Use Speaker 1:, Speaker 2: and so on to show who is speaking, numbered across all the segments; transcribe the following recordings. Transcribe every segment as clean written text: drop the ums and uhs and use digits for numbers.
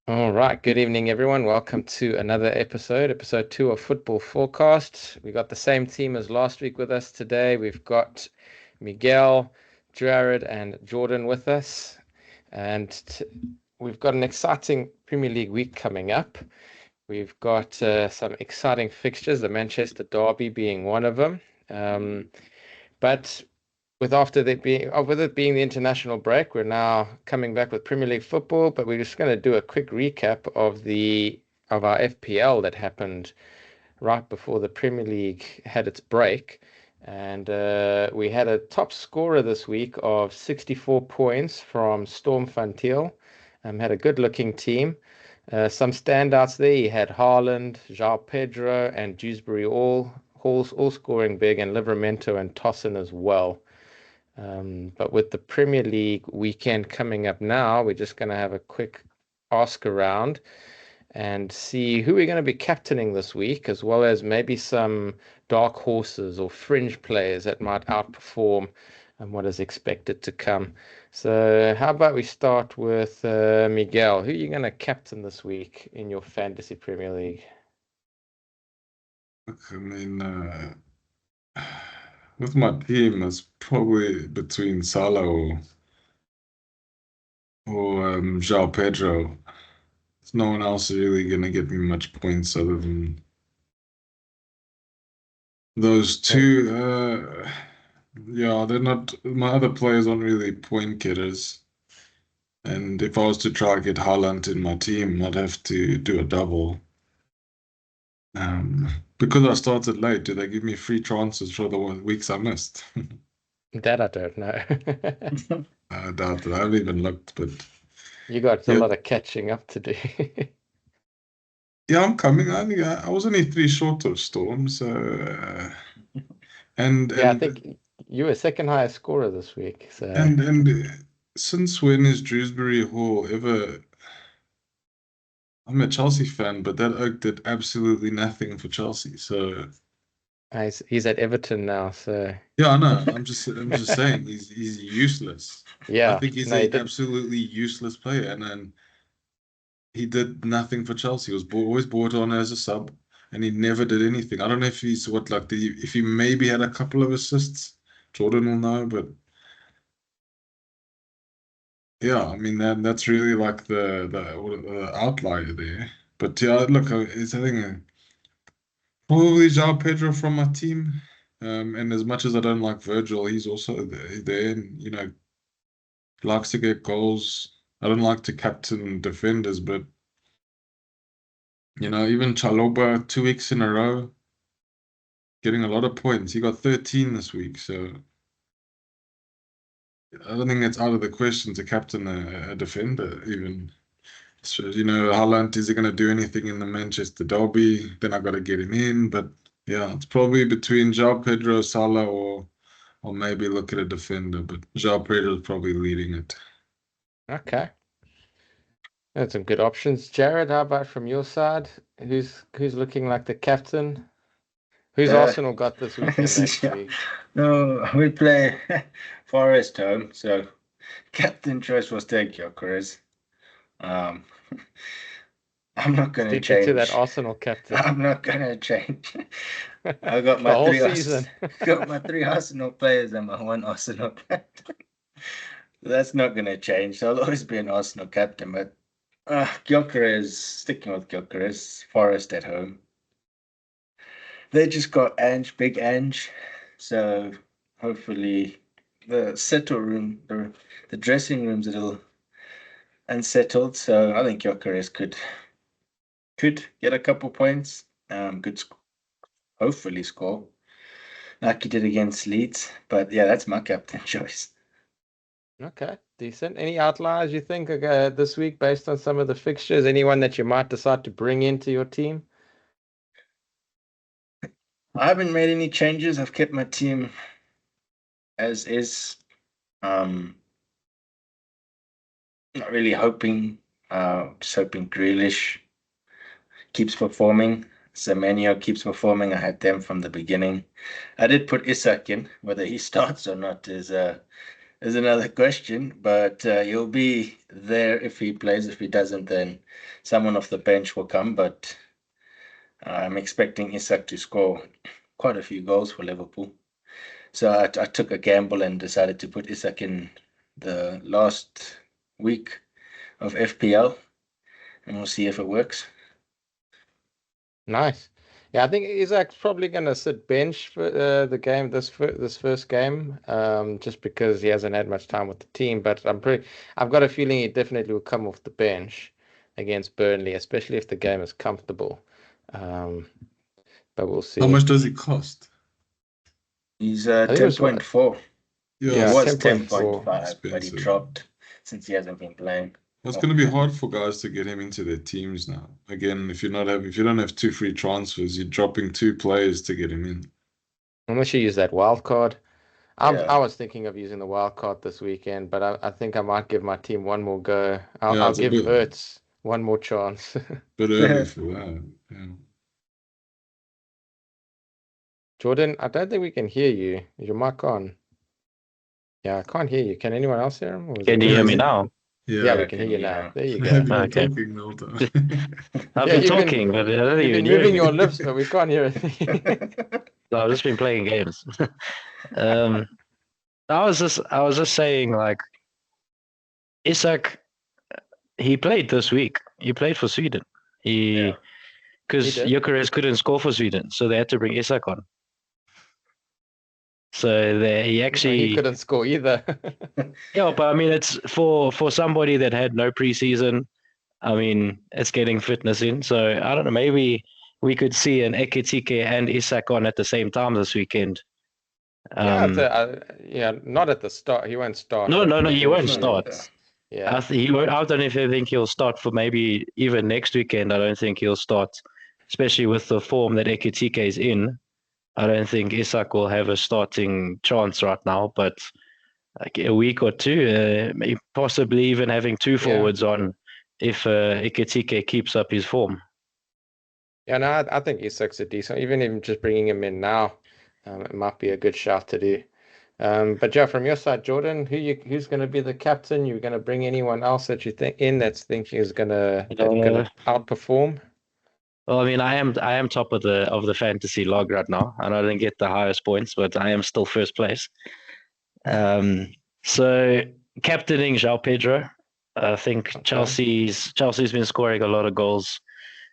Speaker 1: All right, good evening, everyone. Welcome to another episode 2 of Football Forecast. We got the same team as last week with us today. We've got Miguel, Jared, and Jordan with us, and we've got an exciting Premier League week coming up. We've got some exciting fixtures, the Manchester Derby being one of them. But with it being the international break, we're now coming back with Premier League football, but we're just going to do a quick recap of our FPL that happened right before the Premier League had its break. And we had a top scorer this week of 64 points from Storm Fantiel. Had a good looking team. Some standouts there. He had Haaland, João Pedro, and Dewsbury all scoring big, and Livramento and Tossin as well. But with the Premier League weekend coming up now, we're just going to have a quick ask around and see who we're going to be captaining this week, as well as maybe some dark horses or fringe players that might outperform what is expected to come. So, how about we start with Miguel? Who are you going to captain this week in your Fantasy Premier League?
Speaker 2: I mean, with my team, it's probably between Salah or João Pedro. There's no one else really going to get me much points other than those two. Yeah, they're not. My other players aren't really point getters. And if I was to try to get Haaland in my team, I'd have to do a double. Because I started late, do they give me free transfers for the weeks I missed?
Speaker 1: That I don't know.
Speaker 2: I doubt it. I haven't even looked, but
Speaker 1: You got a
Speaker 2: yeah,
Speaker 1: lot of catching up to do.
Speaker 2: yeah, I'm coming. I was only three short of Storm, so and
Speaker 1: Yeah, I
Speaker 2: and
Speaker 1: think you were second highest scorer this week. So
Speaker 2: and since when is Dewsbury Hall ever? I'm a Chelsea fan, but that oak did absolutely nothing for Chelsea. So
Speaker 1: he's at Everton now. So
Speaker 2: yeah, I know. I'm just saying he's useless. I
Speaker 1: yeah,
Speaker 2: think he's
Speaker 1: no, he
Speaker 2: a
Speaker 1: did.
Speaker 2: absolutely useless player, and then he did nothing for Chelsea. He was always brought on as a sub, and he never did anything. I don't know if he's what like if he maybe had a couple of assists. Jordan will know, but yeah, I mean that's really like the outlier there. But yeah, look, it's I think probably João Pedro from my team. And as much as I don't like Virgil, he's also there and likes to get goals. I don't like to captain defenders, but even Chaloba 2 weeks in a row, getting a lot of points. He got 13 this week, so I don't think it's out of the question to captain a defender even. So, Haaland, is he going to do anything in the Manchester derby? Then I got to get him in. But yeah, it's probably between João Pedro, Salah, or maybe look at a defender. But João Pedro is probably leading it.
Speaker 1: Okay, that's some good options. Jared, how about from your side? Who's looking like the captain? Who's
Speaker 3: Uh,
Speaker 1: Arsenal got this weekend,
Speaker 3: yeah.
Speaker 1: actually?
Speaker 3: No, we play Forest home, so captain choice was take Gyökeres. Um, I'm not gonna
Speaker 1: Sticking to that
Speaker 3: change.
Speaker 1: Arsenal captain
Speaker 3: I'm not gonna change. I
Speaker 1: the whole season.
Speaker 3: got my three Arsenal players and my one Arsenal captain. That's not gonna change. So I'll always be an Arsenal captain, but Gyökeres, sticking with Gyökeres, Forest at home. They just got Ange, big Ange. So hopefully the settle room, the dressing room's a little unsettled. So I think Gyökeres could get a couple points. Hopefully score like he did against Leeds. But yeah, that's my captain choice.
Speaker 1: Okay, decent. Any outliers you think this week based on some of the fixtures? Anyone that you might decide to bring into your team?
Speaker 3: I haven't made any changes. I've kept my team as is. Um, Not really hoping. Just hoping Grealish keeps performing. Semenyo keeps performing. I had them from the beginning. I did put Isak in. Whether he starts or not is is another question, but he'll be there if he plays. If he doesn't, then someone off the bench will come. But I'm expecting Isak to score quite a few goals for Liverpool. So I took a gamble and decided to put Isak in the last week of FPL, and we'll see if it works.
Speaker 1: Nice. Yeah, I think Isak's probably going to sit bench for the game this first game, just because he hasn't had much time with the team. But I've got a feeling he definitely will come off the bench against Burnley, especially if the game is comfortable. But we'll see.
Speaker 2: How much does it cost?
Speaker 3: He's
Speaker 1: think it was
Speaker 3: 10.4.
Speaker 1: Yeah,
Speaker 3: He was
Speaker 1: 10.4.
Speaker 3: 10.5, but he dropped since he hasn't been playing.
Speaker 2: It's going to be hard for guys to get him into their teams now. Again, if you don't have 2 free transfers, you're dropping 2 players to get him in.
Speaker 1: Unless you use that wild card. I
Speaker 3: Yeah.
Speaker 1: was thinking of using the wild card this weekend, but I think I might give my team one more go. I'll
Speaker 2: it's a
Speaker 1: give
Speaker 2: bit-
Speaker 1: Ertz one more chance.
Speaker 2: Bit early for that. Yeah.
Speaker 1: Jordan, I don't think we can hear you. Is your mic on? Yeah, I can't hear you. Can anyone else hear him? Or is
Speaker 4: Can
Speaker 1: it
Speaker 4: you hear
Speaker 1: just-
Speaker 4: me now?
Speaker 1: Yeah, we
Speaker 2: Yeah.
Speaker 1: can hear you now. There you
Speaker 2: Have
Speaker 1: go.
Speaker 2: you been
Speaker 4: Okay.
Speaker 2: talking the whole time?
Speaker 4: I've
Speaker 1: Yeah,
Speaker 4: been
Speaker 1: you've been-
Speaker 4: talking, but I don't
Speaker 1: You've
Speaker 4: even
Speaker 1: been
Speaker 4: hear
Speaker 1: moving
Speaker 4: me.
Speaker 1: your lips, but we can't hear anything.
Speaker 4: No, I've just been playing games. I was just saying, like, Isak, he played this week. He played for Sweden.
Speaker 3: Yeah.
Speaker 4: Because
Speaker 1: He did.
Speaker 4: Gyökeres couldn't score for Sweden, so they had to bring Isak on. So he
Speaker 1: he
Speaker 4: actually,
Speaker 1: couldn't score either.
Speaker 4: yeah, but I mean, it's for somebody that had no preseason. I mean, it's getting fitness in. So I don't know. Maybe we could see an Ekitike and Isak on at the same time this weekend.
Speaker 1: Yeah, not at the start. He won't start.
Speaker 4: No,
Speaker 1: but
Speaker 4: he won't
Speaker 1: potentially.
Speaker 4: start.
Speaker 1: Yeah.
Speaker 4: He won't, I don't think he'll start for maybe even next weekend. I don't think he'll start, especially with the form that Ekitike is in. I don't think Isak will have a starting chance right now, but like a week or two, possibly even having 2 forwards on if Ekitike keeps up his form.
Speaker 1: Yeah, no, I think Isak's a decent. Even just bringing him in now, it might be a good shout to do. But yeah, from your side, Jordan, who's going to be the captain? You're going to bring anyone else that you think is going to outperform?
Speaker 4: Well, I mean, I am top of the fantasy log right now, and I didn't get the highest points, but I am still first place. So captaining João Pedro, I think
Speaker 1: Okay.
Speaker 4: Chelsea's been scoring a lot of goals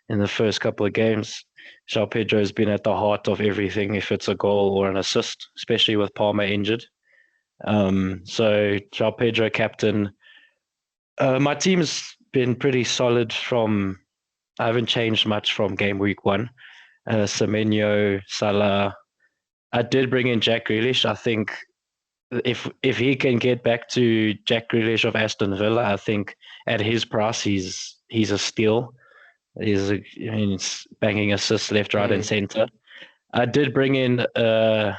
Speaker 4: in the first couple of games. João Pedro has been at the heart of everything, if it's a goal or an assist, especially with Palmer injured. So João Pedro captain. My team's been pretty solid I haven't changed much from game week 1. Semenyo, Salah. I did bring in Jack Grealish. I think if he can get back to Jack Grealish of Aston Villa, I think at his price he's a steal. He's banging assists left, right, and center. I did bring in. I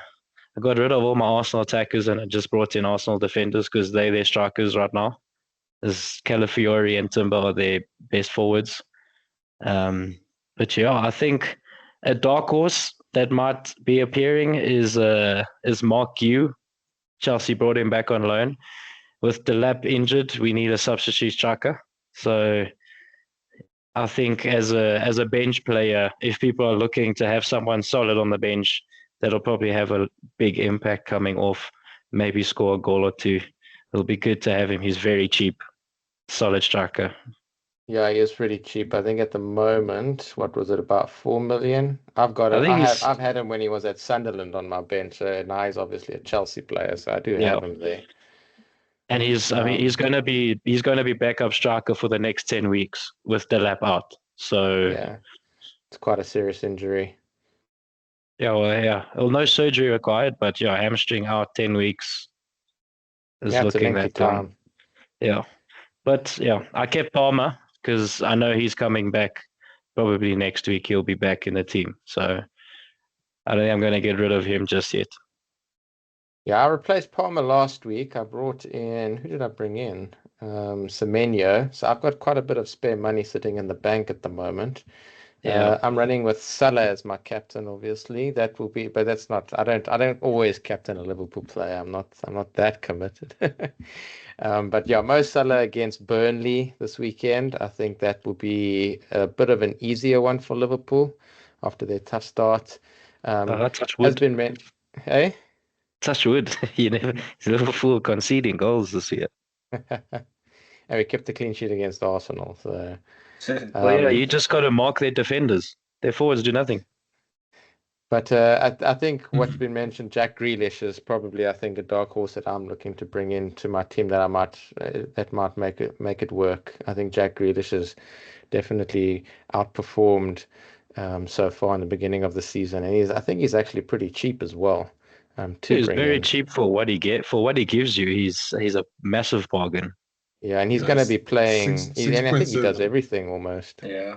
Speaker 4: got rid of all my Arsenal attackers and I just brought in Arsenal defenders because they're their strikers right now. As Calafiori and Timber are their best forwards. But yeah, I think a dark horse that might be appearing is Mark Yu. Chelsea brought him back on loan. With Delap injured, we need a substitute striker. So I think as a bench player, if people are looking to have someone solid on the bench, that'll probably have a big impact coming off, maybe score a goal or 2. It'll be good to have him. He's very cheap, solid striker.
Speaker 1: Yeah, he is pretty cheap. I think at the moment, what was it, about 4 million? I've got
Speaker 4: I
Speaker 1: it.
Speaker 4: think
Speaker 1: I've had him when he was at Sunderland on my bench. So now he's obviously a Chelsea player, so I do have him there.
Speaker 4: And he's going to be backup striker for the next 10 weeks with Delap out. So
Speaker 1: yeah, it's quite a serious injury.
Speaker 4: Well, no surgery required, but hamstring out 10 weeks is
Speaker 1: Yeah, it's a
Speaker 4: looking
Speaker 1: lengthy
Speaker 4: that long.
Speaker 1: time.
Speaker 4: Yeah, but I kept Palmer because I know he's coming back. Probably next week he'll be back in the team. So I don't think I'm going to get rid of him just yet.
Speaker 1: Yeah, I replaced Palmer last week. I brought in, who did I bring in? Semenyo. So I've got quite a bit of spare money sitting in the bank at the moment.
Speaker 4: Yeah.
Speaker 1: I'm running with Salah as my captain, obviously. That will be, but that's not. I don't always captain a Liverpool player. I'm not that committed. But yeah, Mo Salah against Burnley this weekend. I think that will be a bit of an easier one for Liverpool after their tough start.
Speaker 4: Touch
Speaker 1: Has
Speaker 4: wood.
Speaker 1: been meant. Hey.
Speaker 4: Touch wood. You never. Liverpool conceding goals this year.
Speaker 1: And we kept the clean sheet against Arsenal. So,
Speaker 4: Well, yeah, you just got to mark their defenders. Their forwards do nothing.
Speaker 1: but I think what's been mentioned, Jack Grealish is probably, I think, a dark horse that I'm looking to bring into my team that might make it work. I think Jack Grealish has definitely outperformed so far in the beginning of the season, and I think he's actually pretty cheap as well. To
Speaker 4: He's
Speaker 1: bring
Speaker 4: very
Speaker 1: in.
Speaker 4: cheap for what he gives you. He's a massive bargain.
Speaker 1: Yeah, and he's going to be playing, and I think he does
Speaker 2: 6.7.
Speaker 1: everything almost.
Speaker 3: Yeah.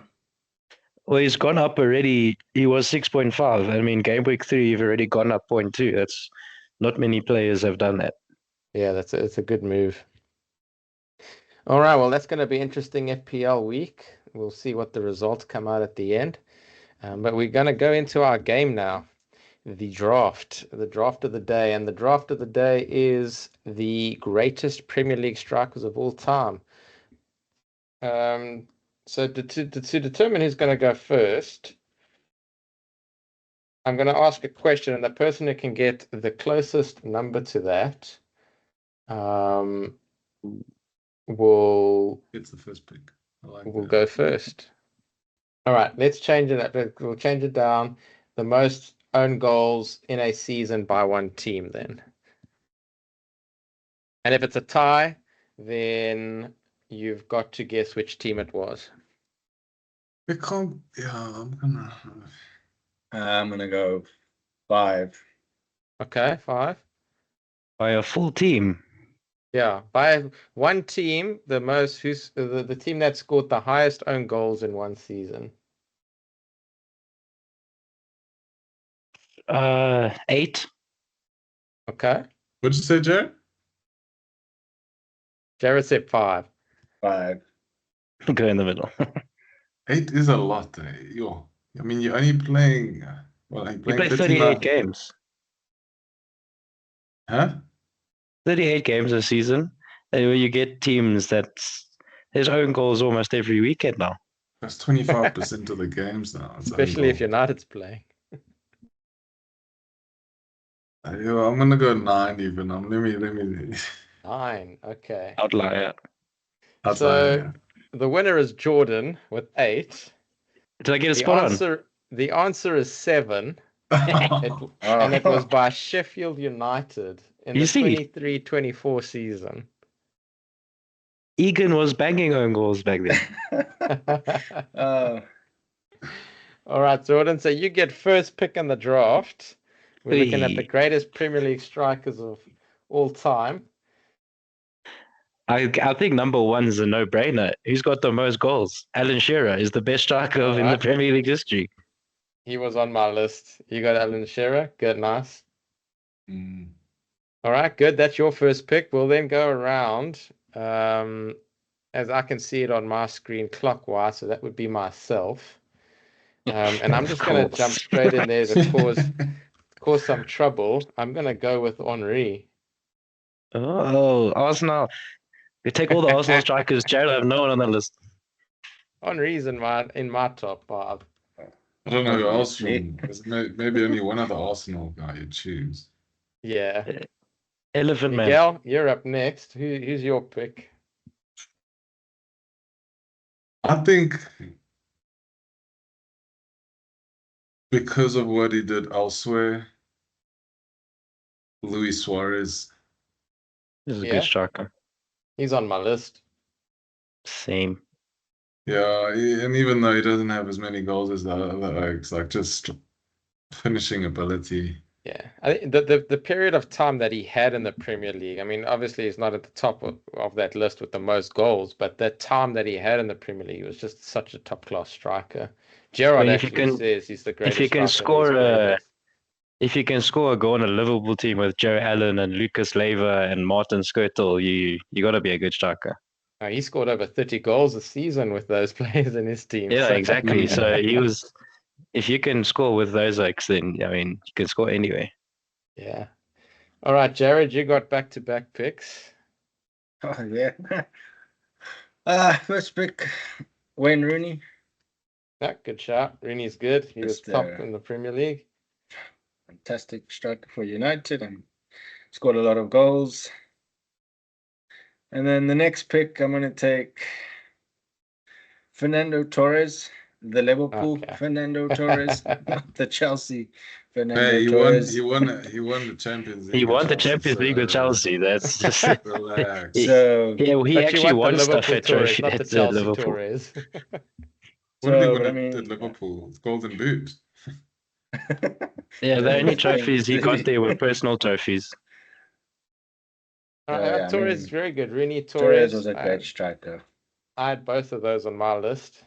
Speaker 4: Well, he's gone up already. He was 6.5. I mean, game week 3, you've already gone up 0.2. That's not many players have done that.
Speaker 1: Yeah, it's a good move. All right, well, that's going to be interesting FPL week. We'll see what the results come out at the end. But we're going to go into our game now. The draft of the day. And the draft of the day is the greatest Premier League strikers of all time. So to determine who's going to go first, I'm going to ask a question, and the person who can get the closest number to that will
Speaker 2: It's the first pick. I like
Speaker 1: will
Speaker 2: that.
Speaker 1: go first. All right, let's change it. We'll change it down. The most own goals in a season by one team then. And if it's a tie, then you've got to guess which team it was.
Speaker 2: It can't. Yeah,
Speaker 3: I'm gonna go 5.
Speaker 1: Okay, 5.
Speaker 4: By a full team.
Speaker 1: Yeah, by one team, who's the team that scored the highest own goals in one season.
Speaker 4: 8.
Speaker 1: Okay.
Speaker 2: What did you say, Jared?
Speaker 1: Jared said 5.
Speaker 3: 5.
Speaker 4: Go in the middle.
Speaker 2: 8 is a lot. Yo, I mean, you're only playing. Well,
Speaker 4: You play 38 games.
Speaker 2: Huh?
Speaker 4: 38 games a season. And where you get teams there's own goals almost every weekend now.
Speaker 2: That's 25% of the games now.
Speaker 1: Especially if United's playing.
Speaker 2: Yo, I'm gonna go 9 even. Let me.
Speaker 1: 9. Okay.
Speaker 4: Outlier.
Speaker 1: So the winner is Jordan with 8.
Speaker 4: Did I get a spot on?
Speaker 1: The answer is 7. And it was by Sheffield United in the 23-24 season.
Speaker 4: Egan was banging own goals back then.
Speaker 1: All right, Jordan. So you get first pick in the draft. We're looking at the greatest Premier League strikers of all time.
Speaker 4: I think number 1 is a no-brainer. Who's got the most goals? Alan Shearer is the best striker in the Premier League history.
Speaker 1: He was on my list. You got Alan Shearer. Good, nice. All right, good. That's your first pick. We'll then go around, as I can see it on my screen clockwise. So that would be myself. And I'm just going to jump straight in there to cause some trouble. I'm going to go with Henry.
Speaker 4: Oh, Arsenal. We take all the Arsenal strikers. Jared, I have no one on that list.
Speaker 1: Henry's in my top 5.
Speaker 2: I don't know who else. Maybe only one other Arsenal guy you'd choose.
Speaker 1: Yeah.
Speaker 4: Elephant Man.
Speaker 1: Miguel, you're up next. Who's your pick?
Speaker 2: I think because of what he did elsewhere, Luis Suarez.
Speaker 4: This is a good striker.
Speaker 1: He's on my list.
Speaker 4: Same.
Speaker 2: Yeah, and even though he doesn't have as many goals as the other, like just finishing ability.
Speaker 1: Yeah, I think the period of time that he had in the Premier League, I mean, obviously he's not at the top of that list with the most goals, but that time that he had in the Premier League was just such a top-class striker. Gerard actually says he's the greatest striker.
Speaker 4: If you can score a goal on a Liverpool team with Joe Allen and Lucas Leiva and Martin Skrtel, you got to be a good striker.
Speaker 1: He scored over 30 goals a season with those players in his team.
Speaker 4: Yeah,
Speaker 1: so-
Speaker 4: exactly. So he was. If you can score with those oaks, then I mean you can score anyway.
Speaker 1: Yeah. All right, Jared, you got back-to-back picks.
Speaker 3: Oh yeah. First pick, Wayne Rooney.
Speaker 1: Yeah, good shot. Rooney's good. He was
Speaker 3: Just,
Speaker 1: top in the Premier League.
Speaker 3: Fantastic striker for United and scored a lot of goals. And then the next pick, I'm going to take Fernando Torres, the Liverpool
Speaker 1: Okay.
Speaker 3: Fernando Torres, not the Chelsea Fernando
Speaker 2: Hey,
Speaker 3: Torres.
Speaker 2: he won the Champions League.
Speaker 4: He
Speaker 2: with
Speaker 4: won the
Speaker 2: Chelsea,
Speaker 4: Champions League with
Speaker 2: so
Speaker 4: Chelsea. That's just
Speaker 2: relax.
Speaker 3: So,
Speaker 4: yeah. He
Speaker 1: But you
Speaker 4: actually
Speaker 1: want the
Speaker 4: won stuff
Speaker 1: Liverpool
Speaker 4: at
Speaker 1: Torres,
Speaker 4: trophy
Speaker 1: not the
Speaker 4: at
Speaker 1: Chelsea
Speaker 4: Liverpool.
Speaker 1: Torres.
Speaker 2: What did he
Speaker 3: so,
Speaker 2: win
Speaker 3: but I
Speaker 2: at
Speaker 3: mean,
Speaker 2: Liverpool? Golden Boot.
Speaker 4: Yeah, the only trophies he got
Speaker 3: Yeah,
Speaker 4: there were personal trophies.
Speaker 3: I
Speaker 1: Torres is
Speaker 3: mean,
Speaker 1: very good. Rooney,
Speaker 3: Torres
Speaker 1: Torres.
Speaker 3: was a great striker.
Speaker 1: I had both of those on my list.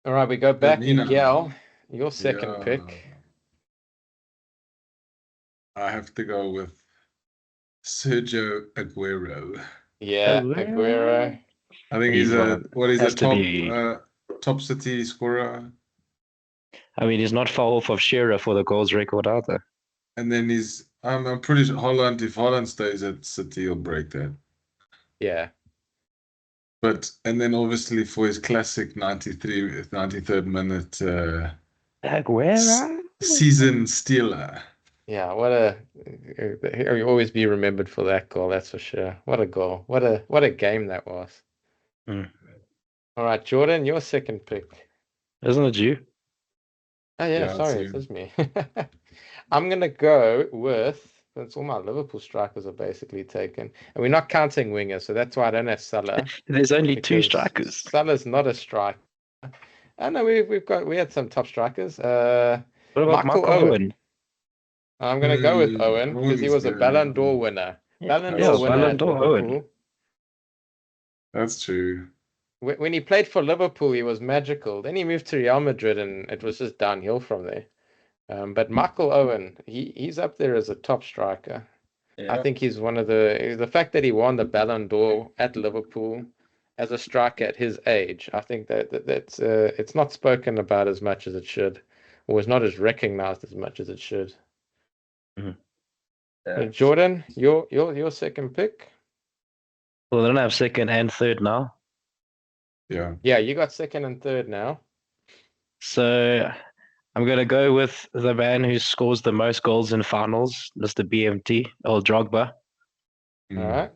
Speaker 1: All right, we go back.
Speaker 2: me now.
Speaker 1: Miguel, your second pick.
Speaker 2: I have to go with Sergio Aguero.
Speaker 1: Yeah, Aguero.
Speaker 2: I think
Speaker 4: He's
Speaker 2: he's a
Speaker 4: has to be-
Speaker 2: top City scorer,
Speaker 4: I mean, he's not far off of Shearer for the goals record either.
Speaker 2: and then I'm pretty sure Holland. If Holland stays at City, he'll break that.
Speaker 1: Yeah.
Speaker 2: And then obviously for his classic 93rd minute
Speaker 4: Aguero.
Speaker 2: season stealer.
Speaker 1: Yeah, he'll always be remembered for that goal, that's for sure. What a goal. What a game that was.
Speaker 4: Mm.
Speaker 1: All right, Jordan, your second pick.
Speaker 4: Isn't it you?
Speaker 1: Oh yeah,
Speaker 2: Yeah,
Speaker 1: sorry,
Speaker 2: it's
Speaker 1: it is me. I'm gonna go with all my Liverpool strikers are basically taken. And we're not counting wingers, so that's why I don't have Salah.
Speaker 4: There's only two
Speaker 1: because
Speaker 4: strikers.
Speaker 1: Salah's not a striker. I know we had some top strikers.
Speaker 4: What about Michael Owen?
Speaker 1: I'm gonna go with Owen because he
Speaker 2: Owen's
Speaker 1: was a
Speaker 2: good.
Speaker 1: Ballon d'Or winner. Ballon
Speaker 4: Yeah,
Speaker 1: d'Or winner
Speaker 4: Ballon
Speaker 1: at
Speaker 4: d'Or Owen.
Speaker 1: Liverpool.
Speaker 2: That's true.
Speaker 1: When he played for Liverpool, he was magical. Then he moved to Real Madrid, and it was just downhill from there. But Michael Owen, he's up there as a top striker.
Speaker 3: Yeah.
Speaker 1: I think he's one of the fact that he won the Ballon d'Or at Liverpool as a striker at his age. I think that's it's not spoken about as much as it should, or is not as recognized as much as it should.
Speaker 3: Yeah.
Speaker 1: Jordan, your second pick.
Speaker 4: Well, they don't have second and third now.
Speaker 2: Yeah.
Speaker 1: Yeah, you got second and third now.
Speaker 4: So I'm going to go with the man who scores the most goals in finals, Mr. BMT, or Drogba.
Speaker 2: Mm.
Speaker 1: All right,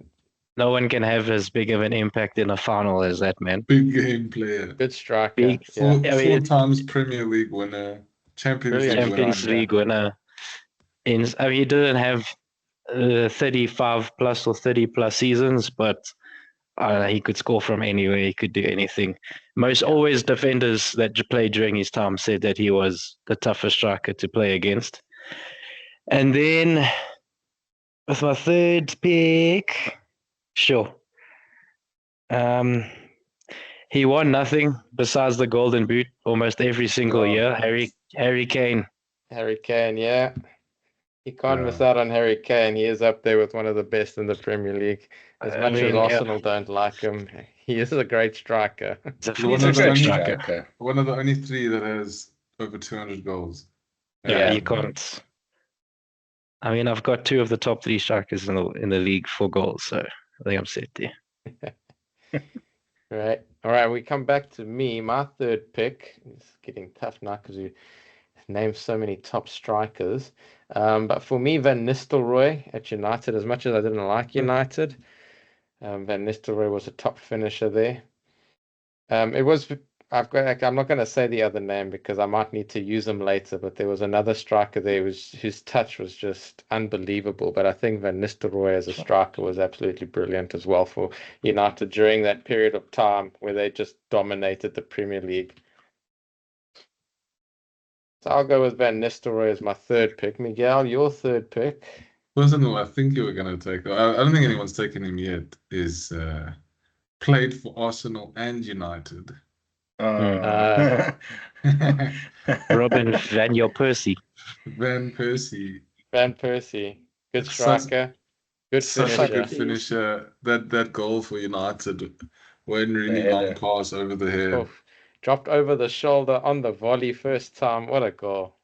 Speaker 4: No one can have as big of an impact in a final as that man.
Speaker 2: Big game player.
Speaker 1: good striker.
Speaker 4: Big-
Speaker 1: Yeah.
Speaker 2: Four times Premier League winner. Champions League
Speaker 1: Brilliant.
Speaker 2: winner.
Speaker 4: Champions League winner. I mean, he didn't have 35 plus or 30 plus seasons, but he could score from anywhere. He could do anything. Always defenders that played during his time said that he was the toughest striker to play against. And then with my third pick, sure. He won nothing besides the Golden Boot almost every single year. Harry Kane.
Speaker 1: Harry Kane, yeah. You can't
Speaker 2: Yeah.
Speaker 1: miss out on Harry Kane. He is up there with one of the best in the Premier League. As much as Arsenal don't like him, he is a great striker.
Speaker 4: He's
Speaker 2: One
Speaker 4: a
Speaker 2: of the
Speaker 4: great
Speaker 2: only-
Speaker 4: striker.
Speaker 2: One of the only three that has over 200 goals.
Speaker 4: Yeah, you can't. I mean, I've got two of the top three strikers in the league for goals, so I think I'm set there.
Speaker 1: Right. All right, we come back to me. My third pick. It's getting tough now because we named so many top strikers. But for me, Van Nistelrooy at United, as much as I didn't like United, Van Nistelrooy was a top finisher there. I'm not going to say the other name because I might need to use him later, but there was another striker there whose touch was just unbelievable. But I think Van Nistelrooy as a striker was absolutely brilliant as well for United during that period of time where they just dominated the Premier League. So I'll go with Van Nistelrooy as my third pick. Miguel, your third pick.
Speaker 2: Person who I think you were going to take, I don't think anyone's taken him yet, is played for Arsenal and United.
Speaker 4: Robin Van Persie.
Speaker 2: Van Persie.
Speaker 1: Van Persie. Good striker. Good
Speaker 2: Such a
Speaker 1: finisher.
Speaker 2: good finisher. That goal for United, Wayne Rooney
Speaker 3: header.
Speaker 2: long pass over the head.
Speaker 1: Oof. Dropped over the shoulder on the volley first time. What a goal.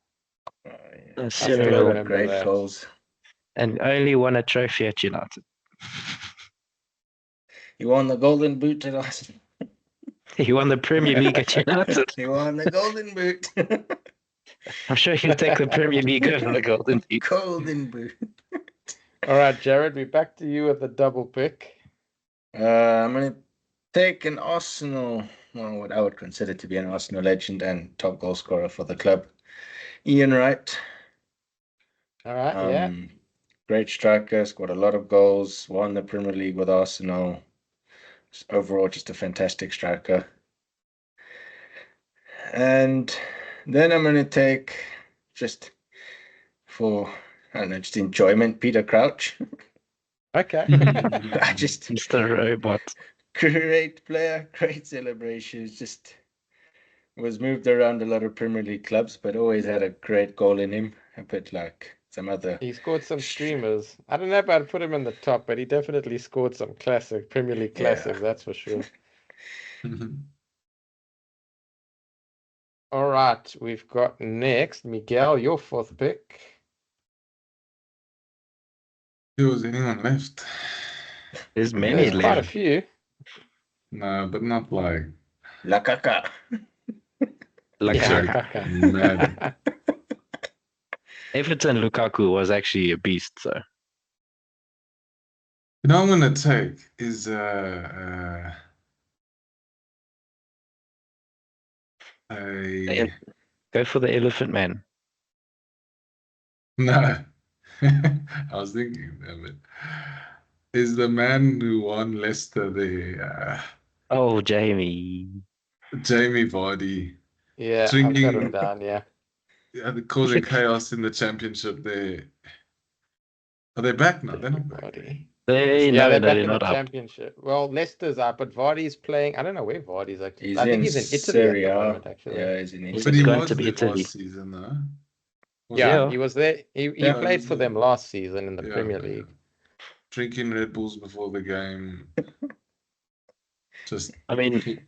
Speaker 3: Oh,
Speaker 4: A
Speaker 3: yeah.
Speaker 1: still
Speaker 4: serial,
Speaker 1: remember
Speaker 3: Great
Speaker 1: that.
Speaker 3: goals.
Speaker 4: and only won a trophy at United.
Speaker 3: He won the Golden Boot at Arsenal.
Speaker 4: He won the Premier League at United.
Speaker 3: He won the Golden Boot.
Speaker 4: I'm sure he'll take the Premier League over the Golden Boot.
Speaker 3: Golden Boot.
Speaker 1: All right, Jared, we're back to you with the double pick.
Speaker 3: I'm going to take an Arsenal, well, what I would consider to be an Arsenal legend and top goal scorer for the club, Ian Wright.
Speaker 1: All right, yeah.
Speaker 3: Great striker, scored a lot of goals, won the Premier League with Arsenal. Overall, just a fantastic striker. And then I'm going to take, just for, I don't know, just enjoyment, Peter Crouch.
Speaker 1: Okay.
Speaker 3: I just,
Speaker 4: Mr. Robot.
Speaker 3: great player, great celebrations, just was moved around a lot of Premier League clubs, but always had a great goal in him, a bit like some other.
Speaker 1: He scored some streamers. I don't know if I'd put him in the top, but he definitely scored some classic Premier League classics, that's for sure. All right, we've got next Miguel, your fourth pick.
Speaker 2: There was anyone left?
Speaker 4: There's many
Speaker 1: There's quite a
Speaker 4: left.
Speaker 1: few.
Speaker 2: No, but not like
Speaker 3: Lakaka.
Speaker 4: Like
Speaker 1: Yeah,
Speaker 2: Jack.
Speaker 1: Kaka.
Speaker 2: Mad.
Speaker 4: Everton Lukaku was actually a beast, so
Speaker 2: You know, what I'm gonna take is a
Speaker 4: go for the Elephant Man.
Speaker 2: no. I was thinking of it. Is the man who won Leicester the
Speaker 4: Oh, Jamie.
Speaker 2: Jamie Vardy
Speaker 1: Yeah, I've
Speaker 2: drinking,
Speaker 1: got him down, yeah.
Speaker 2: causing chaos in the championship there. Are they back now? They're not back.
Speaker 1: Vardy.
Speaker 4: They
Speaker 1: Yeah,
Speaker 4: no,
Speaker 1: they're
Speaker 4: no,
Speaker 1: back
Speaker 4: they're
Speaker 1: in the
Speaker 4: not up.
Speaker 1: championship. Well, Leicester's up, but Vardy's playing. I don't know where Vardy's actually.
Speaker 3: He's
Speaker 1: I think
Speaker 3: in
Speaker 1: he's in Italy at
Speaker 3: Serie
Speaker 1: the
Speaker 3: A.
Speaker 1: moment, actually.
Speaker 3: Yeah, he's in
Speaker 2: But
Speaker 3: Italy.
Speaker 2: he
Speaker 4: going
Speaker 2: was
Speaker 4: to be
Speaker 2: there
Speaker 4: Italy.
Speaker 2: last season, though.
Speaker 1: Yeah,
Speaker 4: Yeah.
Speaker 1: he was there. He
Speaker 3: Yeah,
Speaker 1: played
Speaker 2: he
Speaker 1: for
Speaker 2: was
Speaker 1: them
Speaker 2: there.
Speaker 1: last season in the
Speaker 2: Yeah,
Speaker 1: Premier
Speaker 2: yeah.
Speaker 1: League.
Speaker 2: Drinking Red Bulls before the game. Just
Speaker 4: I mean,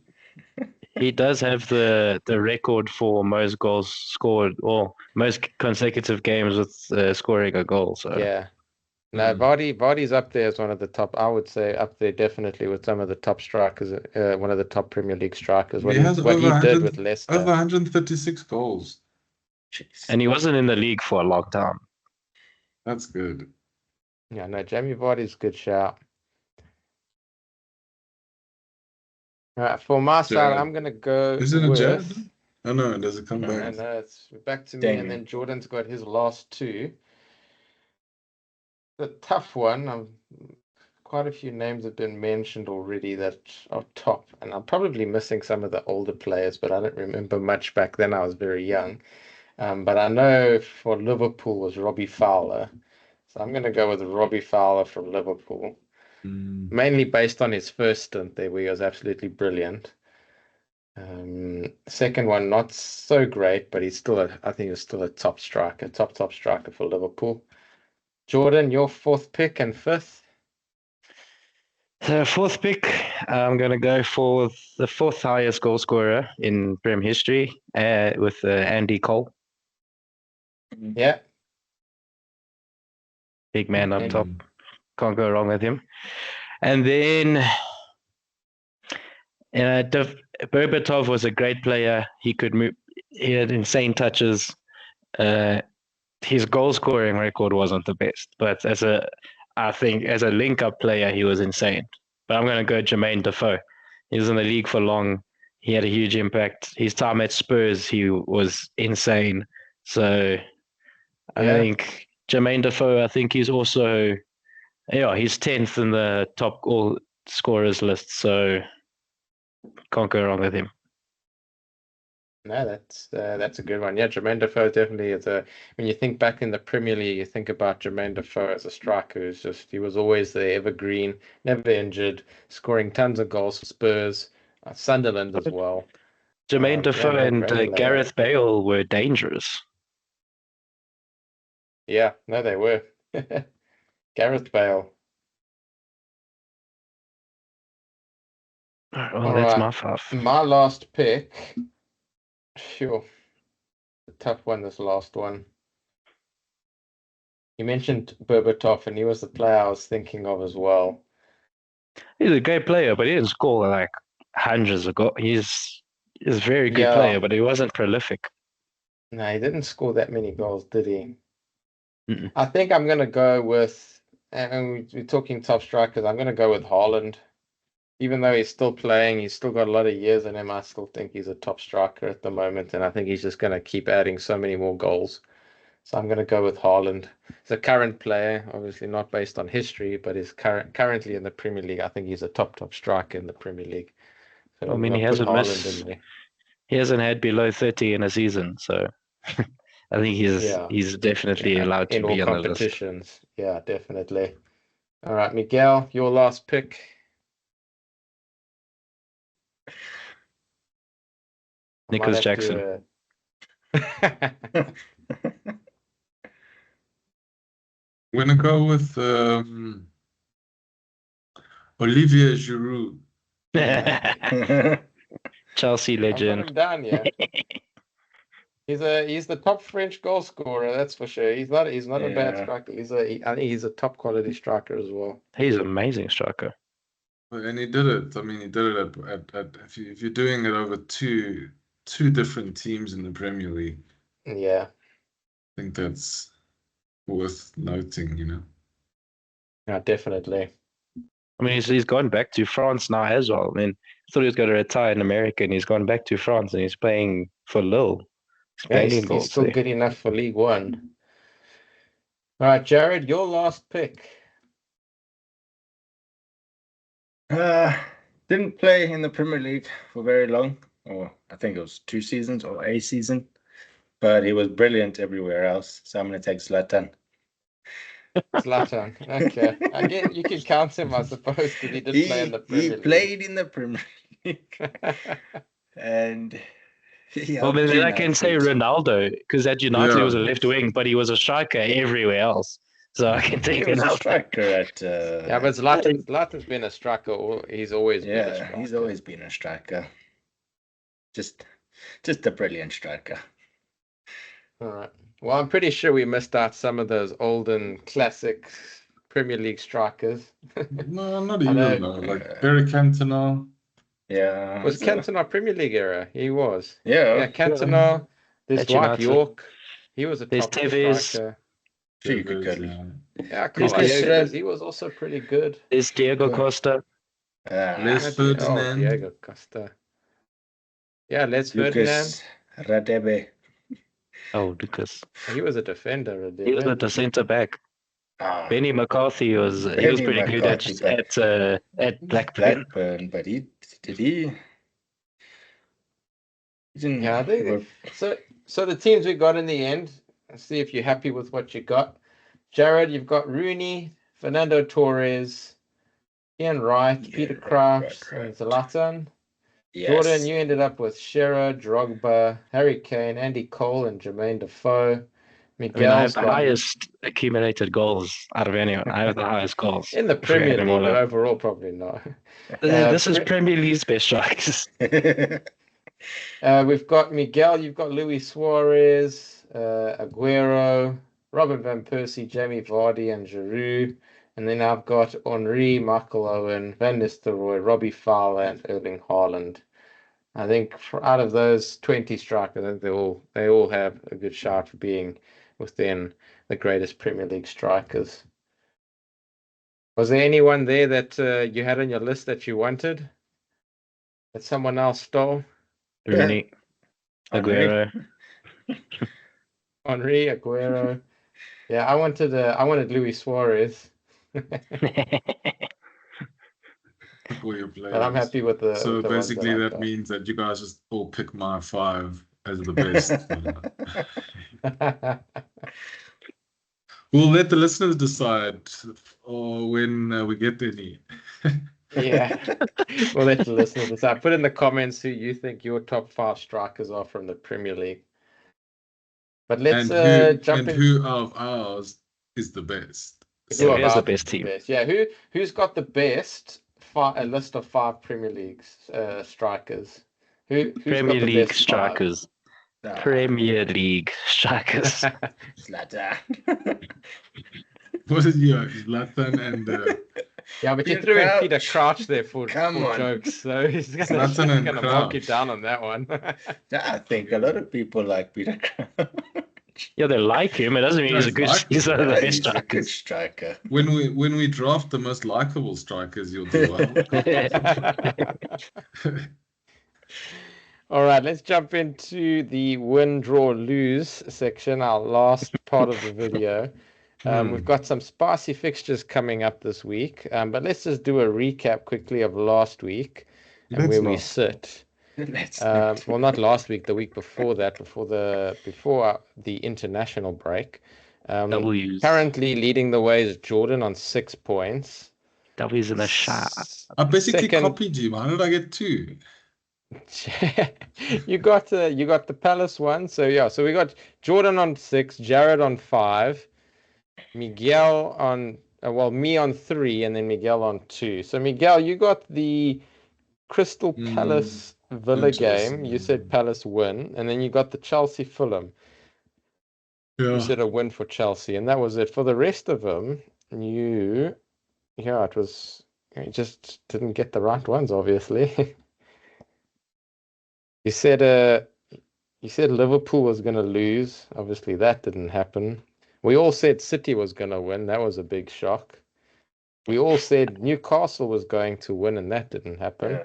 Speaker 4: he does have the record for most goals scored or most consecutive games with scoring a goal. So
Speaker 1: Yeah. No, Vardy's up there as one of the top. I would say up there definitely with some of the top strikers. One of the top Premier League strikers. What
Speaker 2: he has
Speaker 1: what he
Speaker 2: over
Speaker 1: did
Speaker 2: 100
Speaker 1: with Leicester.
Speaker 2: over 136 goals.
Speaker 3: Jeez.
Speaker 4: and he wasn't in the league for a long time.
Speaker 2: That's good.
Speaker 1: Yeah, no, Jamie Vardy's a good shout. All right, for my side,
Speaker 2: Jared.
Speaker 1: I'm gonna go
Speaker 2: Isn't it Jared?
Speaker 1: with.
Speaker 2: Oh no, does it come
Speaker 3: No,
Speaker 2: back?
Speaker 1: And it's back to me,
Speaker 3: Damien.
Speaker 1: and then Jordan's got his last two. The tough one. Quite a few names have been mentioned already that are top, and I'm probably missing some of the older players, but I don't remember much back then. I was very young. But I know for Liverpool was Robbie Fowler, so I'm going to go with Robbie Fowler from Liverpool, mainly based on his first stint there, where he was absolutely brilliant. Second one, not so great, but I think he's still a top striker for Liverpool. Jordan, your fourth pick and fifth.
Speaker 4: So fourth pick, I'm going to go for the fourth highest goal scorer in Prem history with Andy Cole.
Speaker 1: Yeah.
Speaker 4: Big man up
Speaker 1: Okay.
Speaker 4: top. Can't go wrong with him. And then Berbatov was a great player. He could move. He had insane touches. His goal scoring record wasn't the best, but I think as a link-up player, he was insane. But I'm going to go Jermaine Defoe. He was in the league for long. He had a huge impact. His time at Spurs, he was insane. So I think Jermaine Defoe, I think he's also, he's 10th in the top all scorers list. So can't go wrong with him.
Speaker 1: No, that's a good one. Yeah, Jermaine Defoe definitely is when you think back in the Premier League, you think about Jermaine Defoe as a striker he was always there, evergreen, never injured, scoring tons of goals for Spurs, Sunderland as well.
Speaker 4: Jermaine Defoe and
Speaker 1: great player.
Speaker 4: Gareth Bale were dangerous.
Speaker 1: Yeah, no, they were. Gareth Bale.
Speaker 4: Well, that's my 5.
Speaker 1: My last pick. Sure. A tough one, this last one. You mentioned Berbatov, and he was the player I was thinking of as well.
Speaker 4: He's a great player, but he didn't score like hundreds of goals. He's a very good
Speaker 1: Yeah.
Speaker 4: player, but he wasn't prolific.
Speaker 1: No, he didn't score that many goals, did he?
Speaker 4: Mm-mm.
Speaker 1: I think I'm going to go with, and we're talking top strikers, I'm going to go with Haaland. Even though he's still playing, he's still got a lot of years in him, I still think he's a top striker at the moment, and I think he's just going to keep adding so many more goals. So I'm going to go with Haaland. He's a current player, obviously not based on history, but he's currently in the Premier League. I think he's a top striker in the Premier League. So
Speaker 4: I mean,
Speaker 1: I'll
Speaker 4: he
Speaker 1: put
Speaker 4: hasn't
Speaker 1: Haaland
Speaker 4: missed.
Speaker 1: in there.
Speaker 4: He hasn't had below 30 in a season, so I think he's definitely allowed to
Speaker 1: in all
Speaker 4: be on the list.
Speaker 1: competitions. Yeah, definitely. All right, Miguel, your last pick.
Speaker 4: Nicholas Jackson.
Speaker 2: I'm gonna go with Olivier Giroud.
Speaker 4: Chelsea
Speaker 1: I've got
Speaker 4: legend.
Speaker 1: him down, yeah. He's the top French goal scorer, that's for sure. He's not a bad striker. I think he's a top quality striker as well.
Speaker 4: He's an amazing striker.
Speaker 2: And he did it. I mean, he did it at if you're doing it over two different teams in the Premier League.
Speaker 1: Yeah.
Speaker 2: I think that's worth noting, you know.
Speaker 1: Yeah, definitely.
Speaker 4: I mean, he's gone back to France now as well. I mean, I thought he was going to retire in America, and he's gone back to France, and he's playing for Lille.
Speaker 1: Yeah, he's still good enough for League One. All right, Jared, your last pick.
Speaker 3: Didn't play in the Premier League for very long, or I think it was 2 seasons or a season, but he was brilliant everywhere else. So I'm going to take Zlatan.
Speaker 1: Zlatan. Okay. Again, you can count him, I suppose, because he did play in the Premier League.
Speaker 3: He played in the Premier League. And
Speaker 4: well, then I can say Ronaldo, because at United he was a left wing, but he was a striker everywhere else. So I can take
Speaker 3: Ronaldo. A striker at
Speaker 1: yeah, but Zlatan's been a striker. He's always been a striker.
Speaker 3: He's always been a striker. Just a brilliant striker.
Speaker 1: All right. Well, I'm pretty sure we missed out some of those olden classic Premier League strikers.
Speaker 2: No, not even though. Like Eric Cantona.
Speaker 3: Yeah.
Speaker 1: Was Cantona Premier League era? He was.
Speaker 3: Yeah.
Speaker 1: Yeah, Cantona. There's Dwight York. He was a top striker. Yeah, Carlos, he was also pretty good.
Speaker 4: There's Diego Costa.
Speaker 2: Les Ferdinand.
Speaker 1: Diego Costa. Yeah, Les Ferdinand.
Speaker 3: Radebe.
Speaker 4: Oh, Lucas.
Speaker 1: He was a defender.
Speaker 4: He was at the centre back. Benny McCarthy was pretty good at Blackburn.
Speaker 3: But he didn't.
Speaker 1: Yeah, I think so. The teams we got in the end. Let's see if you're happy with what you got. Jared, you've got Rooney, Fernando Torres, Ian Wright, Peter Crouch, and Zlatan. Yes. Jordan, you ended up with Shearer, Drogba, Harry Kane, Andy Cole, and Jermaine Defoe.
Speaker 4: Miguel, I have the highest accumulated goals out of anyone. I have the highest goals.
Speaker 1: In the Premier League, overall, probably not.
Speaker 4: This is Premier League's best strikers.
Speaker 1: We've got Miguel, you've got Luis Suarez, Aguero, Robin Van Persie, Jamie Vardy, and Giroud. And then I've got Henry, Michael Owen, Van Nistelrooy, Robbie Fowler, and Erling Haaland. I think out of those 20 strikers, I think they all have a good shot for being within the greatest Premier League strikers. Was there anyone there that you had on your list that you wanted? That someone else stole?
Speaker 4: Rooney, Aguero.
Speaker 1: Henry, Aguero. Yeah, I wanted Luis Suarez. But I'm happy with the.
Speaker 2: So
Speaker 1: with the
Speaker 2: basically, that means that you guys just all pick my 5 as the best. We'll let the listeners decide, or when we get their need.
Speaker 1: Yeah, we'll let the listeners decide. Put in the comments who you think your top 5 strikers are from the Premier League. But let's jump in.
Speaker 2: Who of ours is the best?
Speaker 4: Who is the best team?
Speaker 1: Yeah, who's got the best a list of 5 Premier League strikers. Who's
Speaker 4: Premier
Speaker 1: got the
Speaker 4: League
Speaker 1: best
Speaker 4: strikers. Premier League strikers.
Speaker 1: 5?
Speaker 3: Zlatan.
Speaker 2: What is Zlatan and
Speaker 1: Yeah, but you
Speaker 3: Peter
Speaker 1: threw in Peter
Speaker 3: Crouch.
Speaker 1: Crouch there for
Speaker 3: Come on.
Speaker 1: jokes, so he's
Speaker 2: Zlatan and
Speaker 1: gonna mark you
Speaker 2: Crouch.
Speaker 1: down on that one.
Speaker 3: I think a lot of people like Peter Crouch.
Speaker 4: Yeah, they like him. It doesn't mean he's a good.
Speaker 2: Like
Speaker 4: He's one of the
Speaker 3: Yeah,
Speaker 4: best
Speaker 3: he's a good
Speaker 4: strikers.
Speaker 3: striker.
Speaker 2: when we draft the most likable strikers, you'll do well.
Speaker 1: All right, let's jump into the win, draw, lose section, our last part of the video. We've got some spicy fixtures coming up this week, but let's just do a recap quickly of last week and
Speaker 2: Let's
Speaker 1: where we
Speaker 2: not.
Speaker 1: sit.
Speaker 3: Let's
Speaker 1: Well, not last week, the week before that, before the international break.
Speaker 4: W's.
Speaker 1: Currently leading the way is Jordan on 6 points.
Speaker 4: W's in the shot.
Speaker 2: I basically
Speaker 1: Second-
Speaker 2: copied you. How did I get 2?
Speaker 1: you got the Palace one, so yeah. So we got Jordan on 6, Jared on 5, Miguel on me on 3, and then Miguel on 2. So Miguel, you got the Crystal Palace Villa game. You said Palace win, and then you got the Chelsea Fulham. You
Speaker 2: Yeah.
Speaker 1: said a win for Chelsea, and that was it. For the rest of them, you just didn't get the right ones, obviously. You said Liverpool was going to lose. Obviously, that didn't happen. We all said City was going to win. That was a big shock. We all said Newcastle was going to win, and that didn't happen.
Speaker 3: Yeah.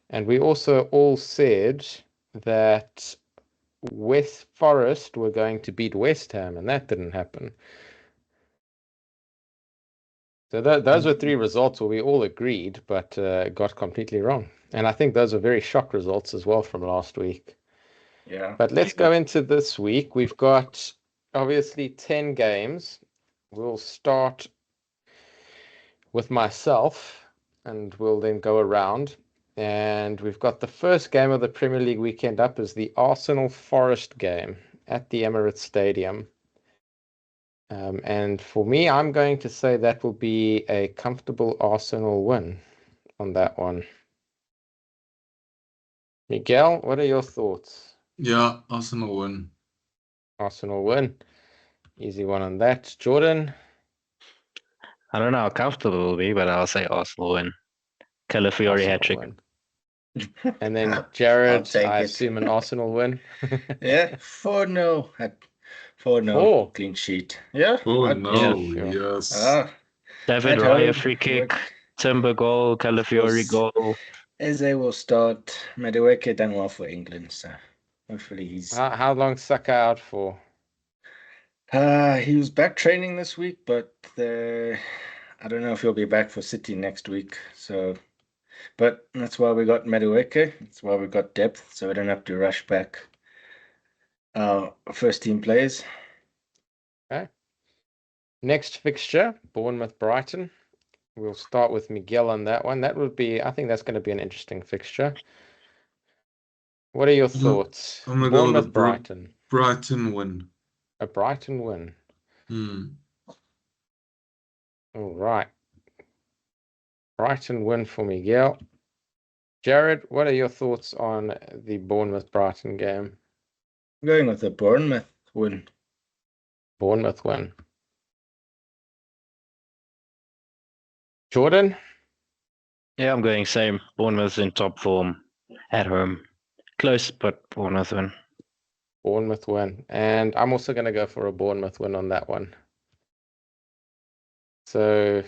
Speaker 1: And we also all said that West Forest were going to beat West Ham, and that didn't happen. So those were 3 results where we all agreed, but got completely wrong. And I think those are very shock results as well from last week.
Speaker 3: Yeah.
Speaker 1: But let's go into this week. We've got obviously 10 games. We'll start with myself, and we'll then go around. And we've got the first game of the Premier League weekend up is the Arsenal Forest game at the Emirates Stadium. And for me, I'm going to say that will be a comfortable Arsenal win on that one. Miguel, what are your thoughts?
Speaker 2: Yeah, Arsenal win.
Speaker 1: Arsenal win. Easy one on that. Jordan?
Speaker 4: I don't know how comfortable it will be, but I'll say Arsenal win. Calafiori hat trick.
Speaker 1: Win. And then Jared,
Speaker 3: take
Speaker 1: I
Speaker 3: it.
Speaker 1: assume an Arsenal win.
Speaker 3: Yeah, 4-0. 4-0
Speaker 1: 4.
Speaker 3: clean sheet. Yeah.
Speaker 2: Oh
Speaker 3: what-
Speaker 2: no,
Speaker 1: sure.
Speaker 2: yes.
Speaker 4: David
Speaker 3: At
Speaker 4: Raya
Speaker 3: home,
Speaker 4: free kick.
Speaker 3: look,
Speaker 4: Timber goal. Calafiori
Speaker 3: Yes.
Speaker 4: goal.
Speaker 3: Eze will start. Madueke done well for England, so hopefully he's.
Speaker 1: How long Saka out for?
Speaker 3: He was back training this week, but I don't know if he'll be back for City next week. So, but that's why we got Madueke. That's why we got depth, so we don't have to rush back our first team players.
Speaker 1: Next fixture, Bournemouth-Brighton. We'll start with Miguel on that one. I think that's going to be an interesting fixture. What are your thoughts?
Speaker 2: I'm gonna go with a
Speaker 1: Bournemouth-Brighton.
Speaker 2: Brighton win.
Speaker 1: A Brighton win. All right. Brighton win for Miguel. Jared, what are your thoughts on the Bournemouth-Brighton game?
Speaker 3: I'm going with the Bournemouth win.
Speaker 1: Bournemouth win. Jordan?
Speaker 4: Yeah, I'm going same. Bournemouth's in top form at home. Close, but Bournemouth win.
Speaker 1: Bournemouth win. And I'm also going to go for a Bournemouth win on that one. So,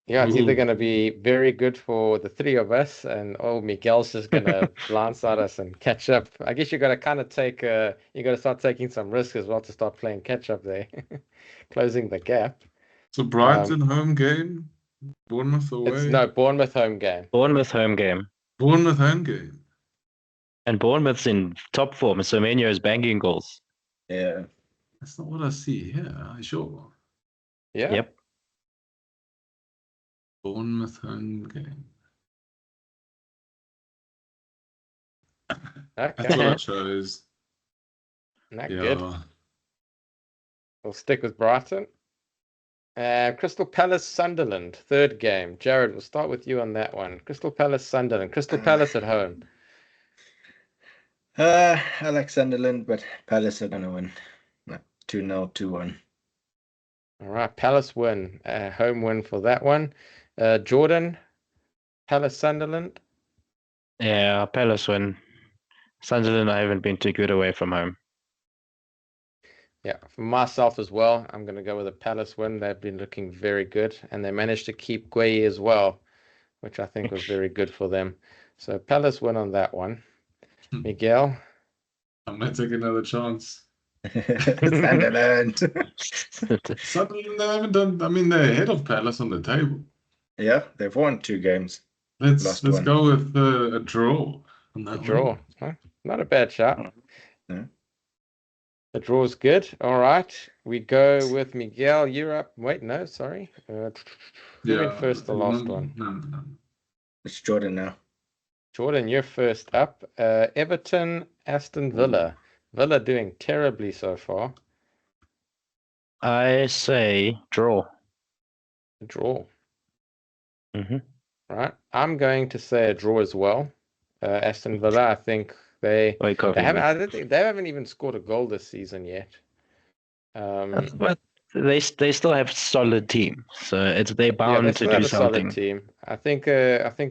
Speaker 1: yeah, it's either going to be very good for the 3 of us, and Miguel's just going to blindside us and catch up. I guess you got to kind of you got to start taking some risk as well to start playing catch up there, closing the gap.
Speaker 2: So Brighton home game, Bournemouth away.
Speaker 1: Bournemouth home game.
Speaker 4: Bournemouth home game.
Speaker 2: Bournemouth home game.
Speaker 4: And Bournemouth's in top form. So Semenyo is banging goals.
Speaker 3: Yeah.
Speaker 2: That's not what I see here. Are you sure?
Speaker 1: Yeah.
Speaker 4: Yep.
Speaker 2: Bournemouth home game. That's what
Speaker 1: Okay.
Speaker 2: I chose.
Speaker 1: Not
Speaker 2: Yeah.
Speaker 1: good. We'll stick with Brighton. Crystal Palace Sunderland, third game. Jared, we'll start with you on that one. Crystal Palace Sunderland. Crystal Palace at home.
Speaker 3: I like Sunderland, but Palace are gonna win. 2-0, 2-1.
Speaker 1: All right, Palace win. Home win for that one. Jordan, Palace Sunderland.
Speaker 4: Yeah, Palace win. Sunderland, I haven't been too good away from home.
Speaker 1: Yeah, for myself as well, I'm going to go with a Palace win. They've been looking very good, and they managed to keep Gueye as well, which I think was very good for them. So Palace win on that one. Miguel?
Speaker 2: I'm gonna take another chance.
Speaker 3: Sunderland.
Speaker 2: Sunderland, they haven't done. I mean, they're ahead of Palace on the table.
Speaker 3: Yeah, they've won 2 games.
Speaker 2: Let's
Speaker 3: one.
Speaker 2: go with a draw on that
Speaker 1: A draw.
Speaker 2: one.
Speaker 1: Huh? Not a bad shot.
Speaker 3: Yeah.
Speaker 1: The draw's good. All right. We go with Miguel. You're up. Wait, no, sorry. Who went first the last one?
Speaker 2: No.
Speaker 3: It's Jordan now.
Speaker 1: Jordan, you're first up. Everton, Aston Villa. Villa doing terribly so far.
Speaker 4: I say draw.
Speaker 1: Draw.
Speaker 4: Mm-hmm.
Speaker 1: Right. I'm going to say a draw as well. Aston Villa, I think they haven't. I don't think they haven't even scored a goal this season yet.
Speaker 4: But they still have solid team, so they're
Speaker 1: Yeah,
Speaker 4: bound
Speaker 1: they
Speaker 4: to
Speaker 1: still
Speaker 4: do
Speaker 1: have a
Speaker 4: something.
Speaker 1: solid team. I think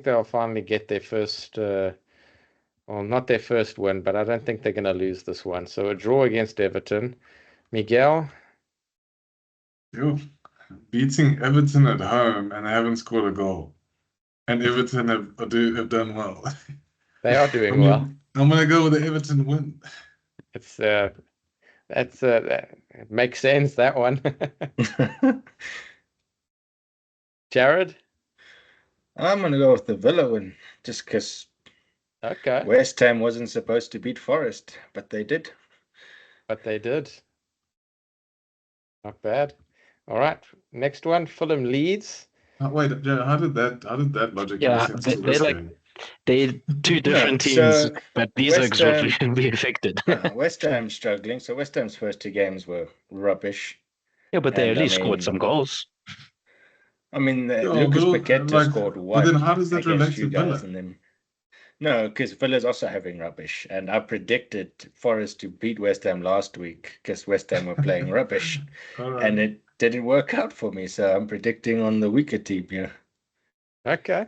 Speaker 1: they'll finally get their first. Well, not their first win, but I don't think they're going to lose this one. So a draw against Everton. Miguel,
Speaker 2: Yo, beating Everton at home and they haven't scored a goal, and Everton have done well.
Speaker 1: they are doing well.
Speaker 2: I'm gonna go with the Everton win.
Speaker 1: It's that makes sense, that one. Jared?
Speaker 3: I'm gonna go with the Villa win, just because
Speaker 1: Okay.
Speaker 3: West Ham wasn't supposed to beat Forest, but they did.
Speaker 1: But they did. Not bad. All right. Next one, Fulham Leeds.
Speaker 2: Wait, how did that logic make
Speaker 4: Yeah,
Speaker 2: sense
Speaker 4: they're
Speaker 2: for this
Speaker 4: like-
Speaker 2: game?
Speaker 4: They're two different
Speaker 3: so
Speaker 4: teams, but these
Speaker 3: West
Speaker 4: are
Speaker 3: Ham-
Speaker 4: going to be affected.
Speaker 3: West Ham's struggling, so West Ham's first 2 games were rubbish.
Speaker 4: Yeah, but they
Speaker 3: And
Speaker 4: at
Speaker 3: I
Speaker 4: least scored
Speaker 3: mean-
Speaker 4: some goals.
Speaker 3: I mean,
Speaker 2: Yeah,
Speaker 3: Lucas
Speaker 2: but,
Speaker 3: Paqueta scored one.
Speaker 2: But then how does that
Speaker 3: against
Speaker 2: relate
Speaker 3: you
Speaker 2: to
Speaker 3: guys
Speaker 2: Villa?
Speaker 3: and them. No, because Villa's also having rubbish, and I predicted Forest to beat West Ham last week because West Ham were playing rubbish,
Speaker 2: All right.
Speaker 3: and it didn't work out for me. So I'm predicting on the weaker team here.
Speaker 1: Okay.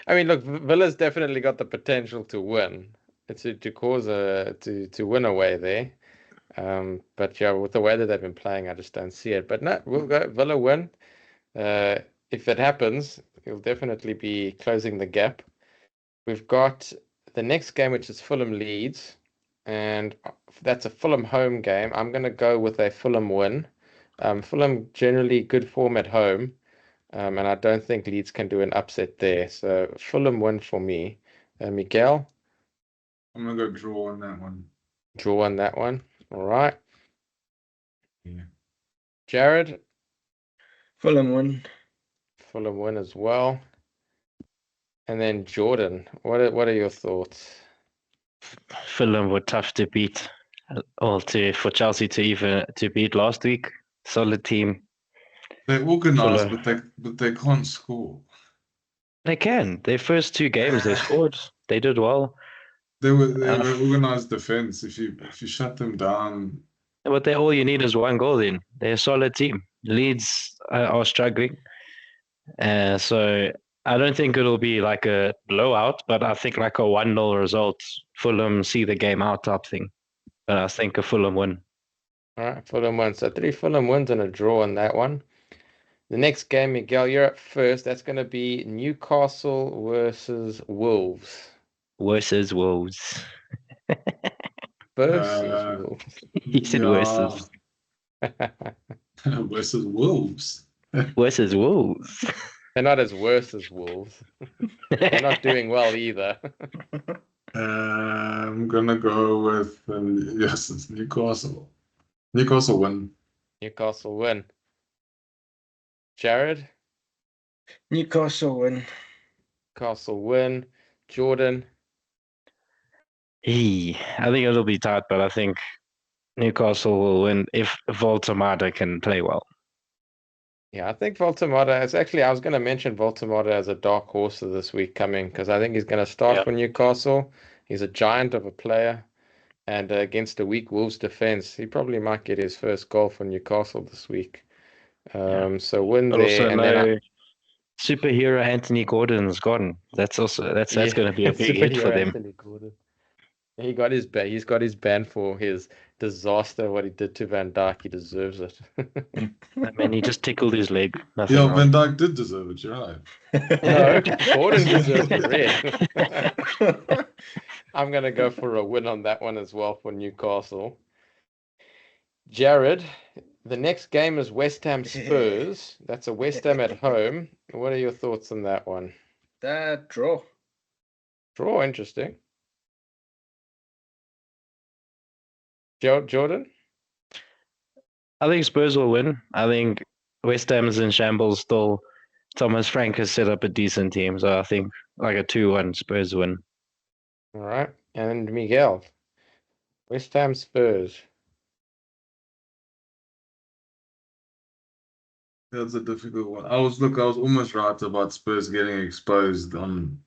Speaker 1: I mean, look, Villa's definitely got the potential to win. To win away there. But yeah, with the way that they've been playing, I just don't see it. But no, we'll go Villa win. If it happens, he'll definitely be closing the gap. We've got the next game, which is Fulham Leeds, and that's a Fulham home game. I'm going to go with a Fulham win. Fulham generally good form at home, and I don't think Leeds can do an upset there. So Fulham win for me. Miguel,
Speaker 2: I'm gonna go draw on that one.
Speaker 1: draw on that one. All right.
Speaker 2: Yeah.
Speaker 1: Jared,
Speaker 3: Fulham win.
Speaker 1: Fulham win as well. And then Jordan, what are your thoughts?
Speaker 4: Fulham were tough to beat, for Chelsea to beat last week. Solid team.
Speaker 2: They're organized,
Speaker 4: Fulham.
Speaker 2: but they can't score.
Speaker 4: They can. Their first 2 games they scored. They did well.
Speaker 2: They were organized defense. If you shut them down,
Speaker 4: But all you need is 1 goal then. They're a solid team. Leeds are struggling. So I don't think it'll be like a blowout, but I think like a 1-0 result. Fulham see the game out type thing. But I think a Fulham win.
Speaker 1: All right, Fulham wins. So 3 Fulham wins and a draw on that one. The next game, Miguel, you're up first. That's going to be Newcastle versus Wolves.
Speaker 4: Versus Wolves.
Speaker 1: Versus Wolves.
Speaker 4: He said versus.
Speaker 2: versus Wolves.
Speaker 4: Versus Wolves.
Speaker 1: They're not as worse as Wolves. They're not doing well either.
Speaker 2: I'm gonna go with yes, it's Newcastle. Newcastle win.
Speaker 1: Newcastle win. Jared,
Speaker 3: Newcastle win.
Speaker 1: Newcastle win. Jordan,
Speaker 4: I think it'll be tight, but I think Newcastle will win if Voltemada can play well.
Speaker 1: Yeah, I think Voltemata is actually, I was going to mention Voltemata as a dark horse of this week coming because I think he's going to start
Speaker 4: Yeah.
Speaker 1: for Newcastle. He's a giant of a player, and against a weak Wolves defense, he probably might get his first goal for Newcastle this week. So win
Speaker 4: But
Speaker 1: there,
Speaker 4: also
Speaker 1: and then
Speaker 4: no superhero Anthony Gordon's gone. That's
Speaker 1: yeah,
Speaker 4: going to be a big hit for
Speaker 1: superhero
Speaker 4: them.
Speaker 1: Anthony Gordon. He's got his ban for his disaster. What he did to Van Dijk, he deserves it.
Speaker 4: I mean, he just tickled his leg. Nothing
Speaker 2: Yeah,
Speaker 4: wrong.
Speaker 2: Van Dijk did deserve it. You're right.
Speaker 1: No, Gordon deserved the red. I'm going to go for a win on that one as well for Newcastle. Jared, the next game is West Ham Spurs. That's a West Ham at home. What are your thoughts on that one?
Speaker 3: That draw.
Speaker 1: Draw, interesting. Jordan?
Speaker 4: I think Spurs will win. I think West Ham is in shambles still. Thomas Frank has set up a decent team, so I think like a 2-1 Spurs win.
Speaker 1: All right. And Miguel, West Ham Spurs.
Speaker 2: That's a difficult one. I was almost right about Spurs getting exposed on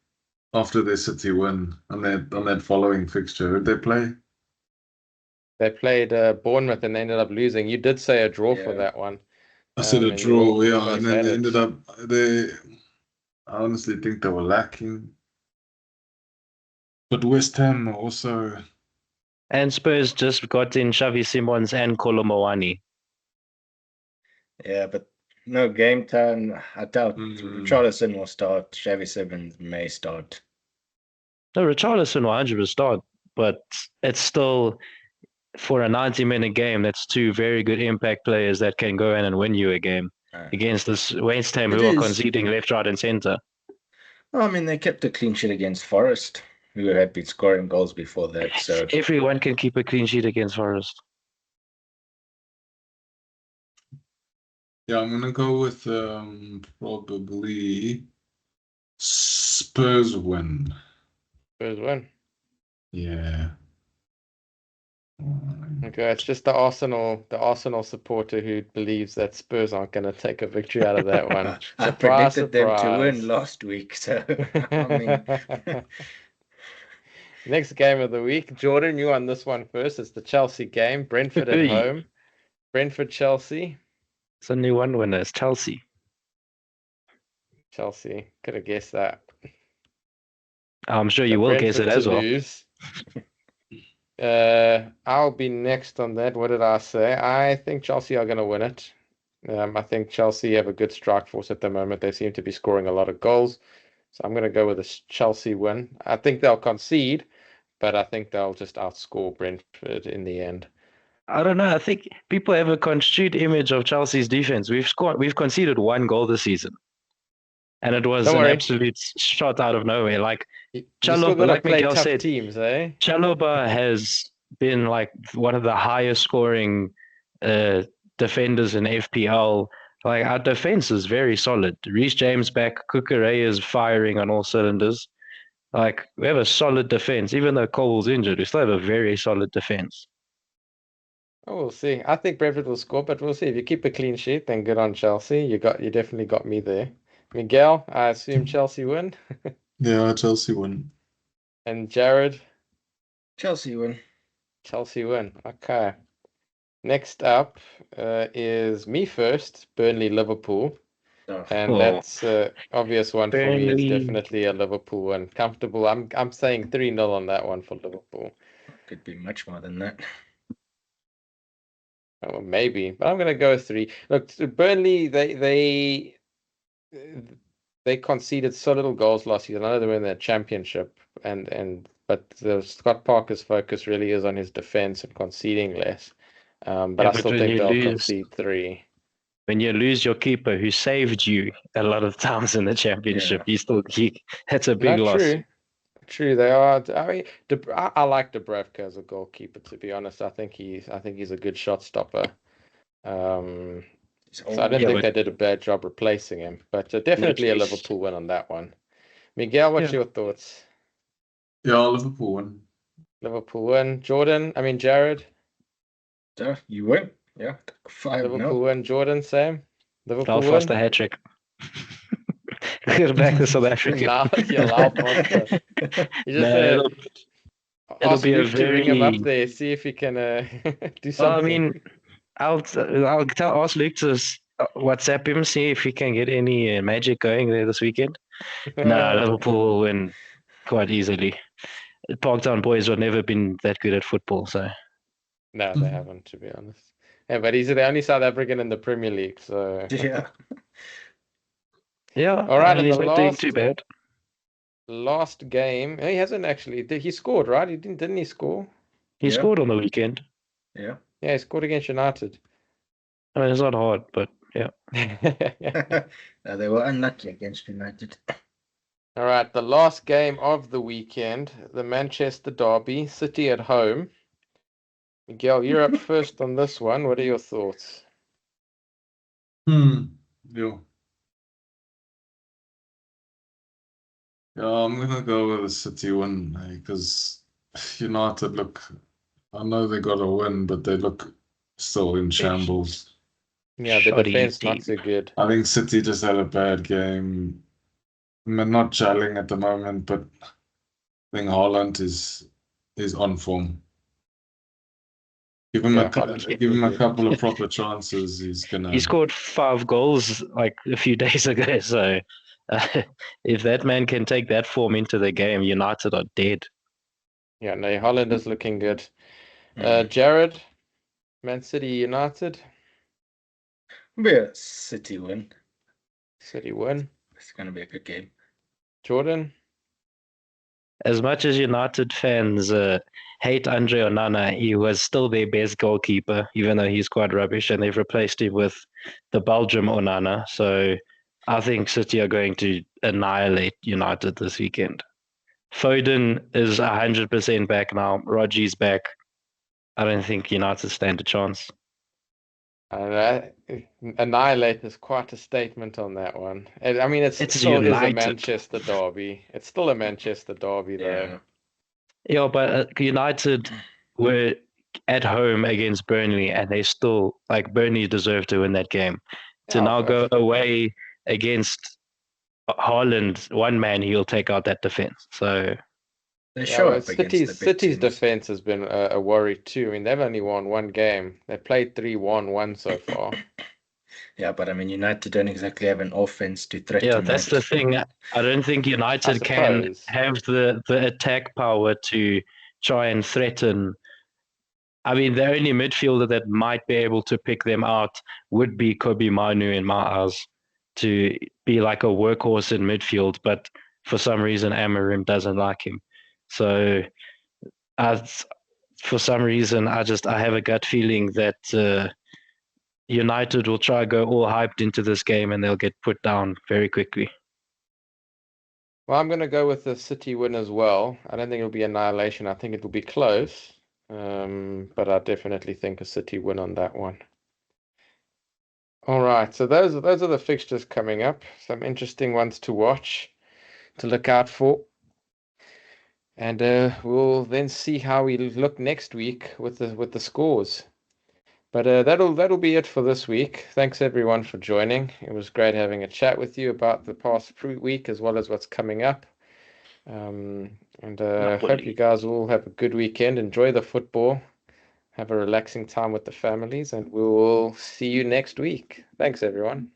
Speaker 2: after their City win on that following fixture. Who'd they play?
Speaker 1: They played Bournemouth and they ended up losing. You did say a draw for
Speaker 3: Yeah.
Speaker 1: that one.
Speaker 2: I said a
Speaker 1: And
Speaker 2: draw,
Speaker 1: you
Speaker 2: yeah,
Speaker 1: almost
Speaker 2: and then
Speaker 1: had
Speaker 2: they
Speaker 1: it.
Speaker 2: ended up I honestly think they were lacking. But West Ham also
Speaker 4: And Spurs just got in Xavi Simons and Kolomowani.
Speaker 3: Yeah, but no game time. I doubt
Speaker 2: Mm.
Speaker 3: Richarlison will start. Xavi Simons may start.
Speaker 4: No, Richarlison will 100% start, but it's still for a 90-minute game. That's two very good impact players that can go in and win you a game against this West Ham
Speaker 3: It
Speaker 4: who are
Speaker 3: is.
Speaker 4: conceding left, right, and centre.
Speaker 3: Well, I mean, they kept a clean sheet against Forest, who had been scoring goals before that. So
Speaker 4: Everyone can keep a clean sheet against Forest.
Speaker 2: yeah, I'm gonna go with probably Spurs win.
Speaker 1: Spurs win.
Speaker 2: Yeah.
Speaker 1: Okay, it's just the Arsenal supporter who believes that Spurs aren't going to take a victory out of that one.
Speaker 3: I
Speaker 1: Surprise,
Speaker 3: predicted them to win
Speaker 1: surprise.
Speaker 3: last week. So I mean,
Speaker 1: Next game of the week, Jordan, you on this one first. It's the Chelsea game. Brentford at home. Brentford, Chelsea.
Speaker 4: It's a new one winner. It's Chelsea.
Speaker 1: Chelsea. Could have guessed that.
Speaker 4: I'm sure you
Speaker 1: So
Speaker 4: will guess it
Speaker 1: Brentford
Speaker 4: as
Speaker 1: to
Speaker 4: well.
Speaker 1: lose. I'll be next on that. What did I say? I think Chelsea are going to win it. I think Chelsea have a good strike force at the moment. They seem to be scoring a lot of goals. So I'm going to go with a Chelsea win. I think they'll concede, but I think they'll just outscore Brentford in the end.
Speaker 4: I don't know. I think people have a construed image of Chelsea's defense. We've conceded 1 goal this season, and it was
Speaker 1: Don't
Speaker 4: an
Speaker 1: worry.
Speaker 4: absolute shot out of nowhere. Like
Speaker 1: You still got to
Speaker 4: like
Speaker 1: play
Speaker 4: Miguel
Speaker 1: tough
Speaker 4: said,
Speaker 1: teams, eh?
Speaker 4: Chalobah has been like one of the highest scoring defenders in FPL. Like our defense is very solid. Reece James back, Kukurea is firing on all cylinders. Like we have a solid defense. Even though Cole's injured, we still have a very solid defense.
Speaker 1: Oh, we'll see. I think Brentford will score, but we'll see. If you keep a clean sheet, then good on Chelsea. You definitely got me there. Miguel, I assume Chelsea win.
Speaker 2: Yeah, Chelsea win.
Speaker 1: And Jared,
Speaker 3: Chelsea win.
Speaker 1: Chelsea win. Okay. Next up is me first, Burnley Liverpool. And that's obvious one for me. It's
Speaker 4: Burnley.
Speaker 1: definitely a Liverpool one. Comfortable. I'm saying 3-0 on that one for Liverpool.
Speaker 3: Could be much more than that.
Speaker 1: Oh, maybe, but I'm going to go 3. Look, Burnley, they conceded so little goals last season. I know they were in their championship, but Scott Parker's focus really is on his defense and conceding less. But I still think they'll concede 3.
Speaker 4: When you lose your keeper who saved you a lot of times in the championship, that's a big loss.
Speaker 1: True, they are. I mean, I like Dubravka as a goalkeeper. To be honest, I think he's a good shot stopper. So I don't think they did a bad job replacing him, but definitely a Liverpool win on that one. Miguel, what's your thoughts?
Speaker 2: Yeah, Liverpool win.
Speaker 1: Liverpool win. Jared.
Speaker 3: You win. Yeah, 5-0.
Speaker 1: Liverpool win. Jordan, same. Liverpool
Speaker 4: Belfast
Speaker 1: win?
Speaker 4: a hat trick. Get back to South Africa.
Speaker 1: Now you allow pasta. You just
Speaker 4: No, it'll
Speaker 1: ask
Speaker 4: be a
Speaker 1: Luke to ring him up
Speaker 4: very.
Speaker 1: there, see if he can do
Speaker 4: Well, I
Speaker 1: something.
Speaker 4: mean, ask Luke to WhatsApp him, see if he can get any magic going there this weekend. No, Liverpool will win quite easily. Parktown boys have never been that good at football, so
Speaker 1: No, they haven't, to be honest. Yeah, but he's the only South African in the Premier League, so
Speaker 3: Yeah.
Speaker 4: yeah.
Speaker 1: All right,
Speaker 4: and
Speaker 1: and
Speaker 4: he's
Speaker 1: the
Speaker 4: not doing too bad.
Speaker 1: last game, he hasn't actually. He scored, right? Didn't he score?
Speaker 4: He
Speaker 3: Yeah.
Speaker 4: scored on the weekend.
Speaker 3: Yeah.
Speaker 1: Yeah, he scored against United.
Speaker 4: I mean, it's not hard, but yeah.
Speaker 3: They were unlucky against United.
Speaker 1: All right, the last game of the weekend, the Manchester Derby, City at home. Miguel, you're up first on this one. What are your thoughts?
Speaker 2: Yeah. Yeah, I'm gonna go with the City win because United look. I know they got a win, but they look still in shambles.
Speaker 1: Yeah, the
Speaker 4: Shoddy
Speaker 1: defense
Speaker 4: team.
Speaker 1: not so good.
Speaker 2: I think City just had a bad game. They're not gelling at the moment, but I think Haaland is on form. Give him
Speaker 1: Yeah,
Speaker 2: a
Speaker 1: Haaland's
Speaker 2: give him a
Speaker 1: good.
Speaker 2: couple of proper chances. He's gonna.
Speaker 4: He scored 5 goals like a few days ago. So if that man can take that form into the game, United are dead.
Speaker 1: Yeah, no, Haaland is looking good.
Speaker 3: Mm.
Speaker 1: Jared, Man City United,
Speaker 3: Be a City win.
Speaker 1: City win.
Speaker 3: It's going to be a good game.
Speaker 1: Jordan,
Speaker 4: As much as United fans hate Andre Onana, he was still their best goalkeeper, even though he's quite rubbish, and they've replaced him with the Belgium Onana. So I think City are going to annihilate United this weekend. Foden is 100% back now. Rodgers back. I don't think United stand a chance.
Speaker 1: annihilate is quite a statement on that one. I mean, it
Speaker 4: It's
Speaker 1: still is a
Speaker 4: United.
Speaker 1: Manchester derby. It's still a Manchester derby, though.
Speaker 3: Yeah.
Speaker 4: Yeah, but United were at home against Burnley, and they still, like, Burnley deserved to win that game. To
Speaker 1: Yeah,
Speaker 4: now
Speaker 1: but-
Speaker 4: go away against Haaland, one man, he'll take out that defense. So
Speaker 3: They
Speaker 1: Yeah,
Speaker 3: show
Speaker 1: well,
Speaker 3: up against the big
Speaker 1: City's
Speaker 3: teams.
Speaker 1: defense has been a worry too. I mean, they've only won one game. They played 3-1 so far.
Speaker 3: Yeah, but I mean, United don't exactly have an offense to threaten
Speaker 4: yeah, that's
Speaker 3: that.
Speaker 4: the thing. I don't think United can
Speaker 1: suppose.
Speaker 4: have the attack power to try and threaten. I mean, the only midfielder that might be able to pick them out would be Kobe Manu in my eyes, to be like a workhorse in midfield. But for some reason, Amorim doesn't like him. So for some reason, I have a gut feeling that United will try to go all hyped into this game and they'll get put down very quickly.
Speaker 1: Well, I'm going to go with the City win as well. I don't think it'll be annihilation. I think it'll be close. But I definitely think a City win on that one. All right, so those are the fixtures coming up. Some interesting ones to watch, to look out for. And we'll then see how we look next week with the scores. But that'll be it for this week. Thanks everyone for joining. It was great having a chat with you about the past week as well as what's coming up. And hope you guys all have a good weekend. Enjoy the football. Have a relaxing time with the families, and we will see you next week. Thanks everyone.